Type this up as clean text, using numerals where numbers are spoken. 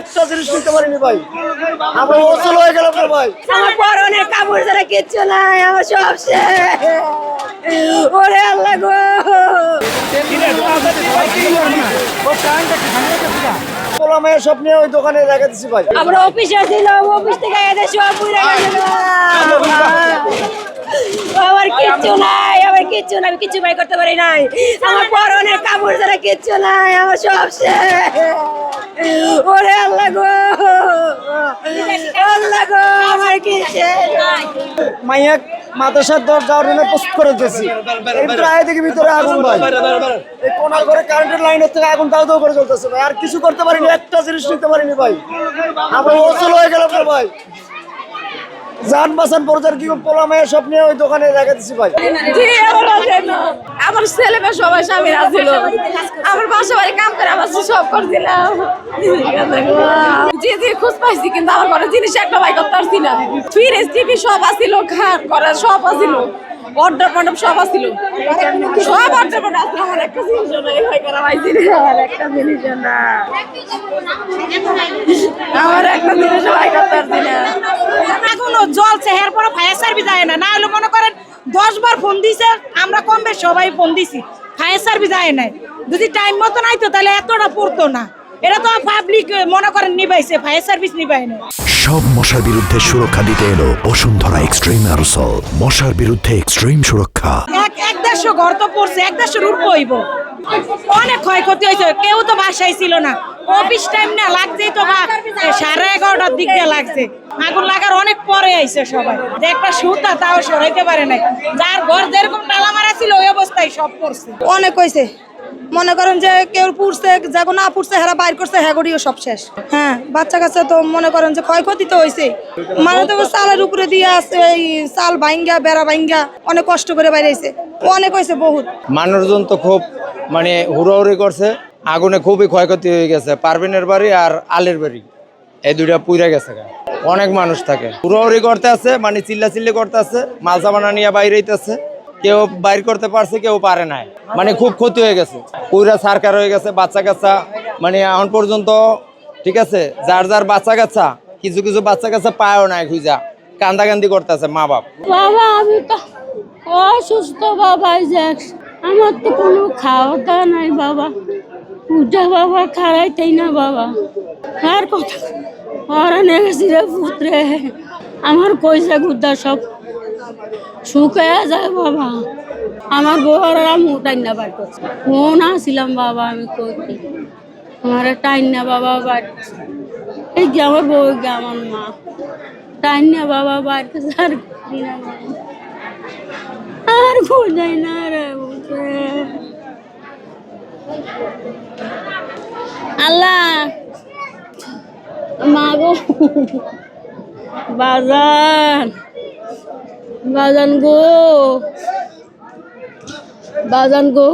একটা জিনিস নিতে পারিনি ভাই, আমরা অচল হয়ে গেলাম রে ভাই। আমার পরনের কাপড় ছাড়া কিচ্ছু নাই, আমার সব শেষ। ওরে আল্লাহ গো, পোলা মেয়ের সব নিয়ে ওই দোকানে রেখে দিছি ভাই। আমরা অফিসে ছিলাম, অফিস থেকে এসে সব পুড়ে গেল। আমার কিচ্ছু নাই, আমার কিচ্ছু নাই, আমি কিচ্ছু বাই করতে পারি নাই। আমার পরনের কাপড় ছাড়া কিচ্ছু নাই, আমার সব শেষ। ওরে আল্লাহ গো, আল্লাহ গো, আমার কিচ্ছু নাই। মাইয়া মাদ্রাসার যাওয়ার জন্য প্রস্তুত করে দিয়েছি, এই প্রায় দেখি ভিতরে আগুন ভাই। এই কোনার ঘরে কারেন্টের লাইনের থেকে আগুন দাও দাও করে চলতেছে ভাই। আর কিছু করতে পারিনি, একটা জিনিস নিতে পারিনি ভাই, আমরা অচল হয়ে গেলাম রে ভাই। যান বাসান পর্যায়ে কি পোলা মেয়ের সব নিয়ে ওই দোকানে রেখে দিছি ভাই। আমার ছেলে মেয়ে সবাই স্বামী আছিল, আমার বাসা বাড়ি কাম করে আমার সব করছিলাম। যে খোঁজ পাইছি, কিন্তু আমার ঘরে জিনিস একটা বাই করতে পারছি না। ফ্রিজ টিভি সব আসছিল, খান করে সব আসছিল, অর্ডার মন্ডপ সব আসছিল, সব অর্ডার মন্ডপ আসছিল। আমার একটা জিনিস নাই ভাই, করা পাইছি না, আমার একটা জিনিস না, আমার একটা জিনিস বাই করতে পারছি না। এখনো জ্বলছে, এরপরে ফায়ার সার্ভিস যায় না। না হলে মনে করেন 10 বার ফোন দিছে, আমরা কম বেশ সবাই ফোন দিছি, ফায়ার সার্ভিস যায় নাই। যদি টাইম মতো নাই তো তাহলে এতটা পড়তো না। এটা তো পাবলিক মনে করেন নিবাইছে, ফায়ার সার্ভিস নিবাই না। সব মশার বিরুদ্ধে সুরক্ষা দিতে এলো বসুন্ধরা এক্সট্রিম অ্যারোসল। মশার বিরুদ্ধে এক্সট্রিম সুরক্ষা। 1-1.5 ঘর তো পড়ছে, 1.5 রূপ হইব। অনেক ক্ষয়ক্ষতি হয়েছে, কেউ তো বাসায় ছিল না। অফিস টাইম না লাগছেই তো, 11:30টার দিক দিয়ে লাগছে। আগুন লাগার অনেক পরে আইছে সবাই, যে একটা সুতা তাও সরাইতে পারে নাই। যার ঘর যেরকম টালা মারা ছিল ওই অবস্থায় সব পড়ছে। অনেক হয়েছে, মনে করেন যে কেউ পুড়ছে, যখন না পুড়ছে হেরা বাইর করছে, হ্যাগড়িও সব শেষ। হ্যাঁ, বাচ্চা কাচ্চা তো মনে করেন যে ক্ষয়ক্ষতি তো হয়েছে। মানে তো চালের উপরে দিয়ে আছে, এই চাল ভাঙ্গা বেড়া ভাঙ্গা অনেক কষ্ট করে বাইরেছে, অনেক হয়েছে বহুত। মানুষজন তো খুব মানে হুড়োহুড়ি করছে, আগুনে খুবই ক্ষয়ক্ষতি হয়ে গেছে। পারভিনের বাড়ি আর আলের বাড়ি এই দুইটা পুড়ে গেছে। অনেক মানুষ থাকে, হুড়োহুড়ি করতে আছে, মানে চিল্লাচিল্লি করতে আছে, মাল সাবানা নিয়ে বাইরে হইতেছে। কেউ বাইর করতে পারছে, কেউ পারে নাই, মানে খুব ক্ষতি হয়ে গেছে। পুরা সারকার হয়ে গেছে, বাচ্চা কাচ্চা মানে এখন পর্যন্ত ঠিক আছে। যার যার বাচ্চা কাচ্চা, কিছু কিছু বাচ্চা কাচ্চা পায়ও নাই, খুঁজা কান্দাকান্দি করতেছে মা বাপ। বাবা আমি তো অসুস্থ বাবা, আমার তো কোনো খাওয়া দাওয়া নাই বাবা, উঠা বাবা খারাইতেই না বাবা। আর কথা হরানে গেছি রে পুত্রে, আমার পয়সা গুদ্দা সব শুকায়া যায় বাবা। আমার বউরা টাইন না বার করছে, মন আসিলাম বাবা, আমি কই আমার টাইন না বাবা বার, এই যে আমার বউ, আমার মা টাইন না বাবা বার করছে। আর খোঁজাই না রে আল্লাহ। মা গো, বাজান বাজান গো, বাজান গো।